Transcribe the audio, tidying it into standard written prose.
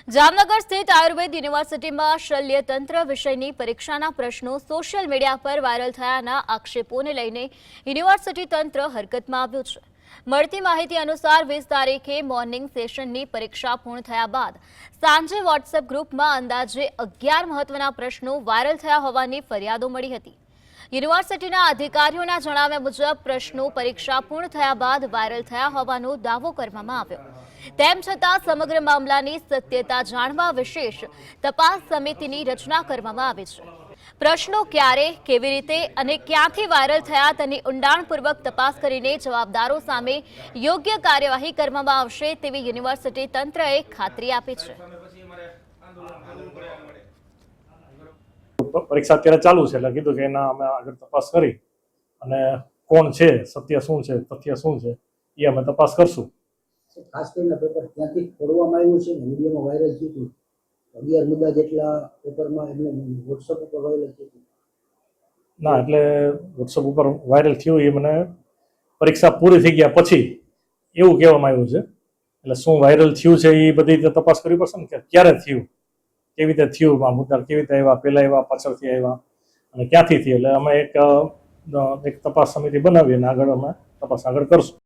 જામનગર સ્થિત આયુર્વેદ યુનિવર્સિટીમાં શલ્યતંત્ર વિષયની પરીક્ષાના પ્રશ્નો સોશિયલ મીડિયા પર વાયરલ થયાના આક્ષેપોને લઈને યુનિવર્સિટી તંત્ર હરકતમાં આવ્યું છે। મળતી માહિતી અનુસાર 20 તારીખે મોર્નિંગ સેશનની પરીક્ષા પૂર્ણ થયા બાદ સાંજે વોટ્સએપ ગ્રુપમાં અંદાજે 11 મહત્વના પ્રશ્નો વાયરલ થયા હોવાની ફરિયાદો મળી હતી। યુનિવર્સિટીના અધિકારીઓના જણાવ્યા મુજબ પ્રશ્નો પરીક્ષા પૂર્ણ થયા બાદ વાયરલ થયા હોવાનો દાવો કરવામાં આવ્યો। તેમ છતાં સમગ્ર મામલાની સત્યતા જાણવા વિશેષ તપાસ સમિતિની રચના કરવામાં આવી છે। પ્રશ્નો ક્યારે, કેવી રીતે અને ક્યાંથી વાયરલ થયા તેની ઊંડાણપૂર્વક તપાસ કરીને જવાબદારો સામે યોગ્ય કાર્યવાહી કરવામાં આવશે તેવી યુનિવર્સિટી તંત્રએ ખાતરી આપી છે। પરીક્ષા અત્યારે ચાલુ છે એટલે કીધું કે એના અમે આગળ તપાસ કરી અને કોણ છે, સત્ય શું છે, તથ્ય શું છે એ અમે તપાસ કરશું। ખાસ કરીને પેપર ક્યાંથી ફોડવામાં આવ્યું છે ને મીડિયામાં વાયરલ થયું હતું 11 મુદ્દા જેટલા પેપરમાં એમને વોટ્સઅપ ઉપર વાયરલ થયું હતું ના, એટલે વોટ્સઅપ ઉપર વાયરલ થયું એ મને પરીક્ષા પૂરી થઈ ગયા પછી એવું કહેવામાં આવ્યું છે। એટલે શું વાયરલ થયું છે એ બધી તપાસ કરવી પડશે ને કે ક્યારે થયું, કેવી રીતે થયું, આ મુદ્દા કેવી રીતે આવ્યા, પહેલા આવ્યા, પાછળથી આવ્યા અને ક્યાંથી થયું। એટલે અમે એક તપાસ સમિતિ બનાવી અને આગળ અમે તપાસ આગળ કરશું।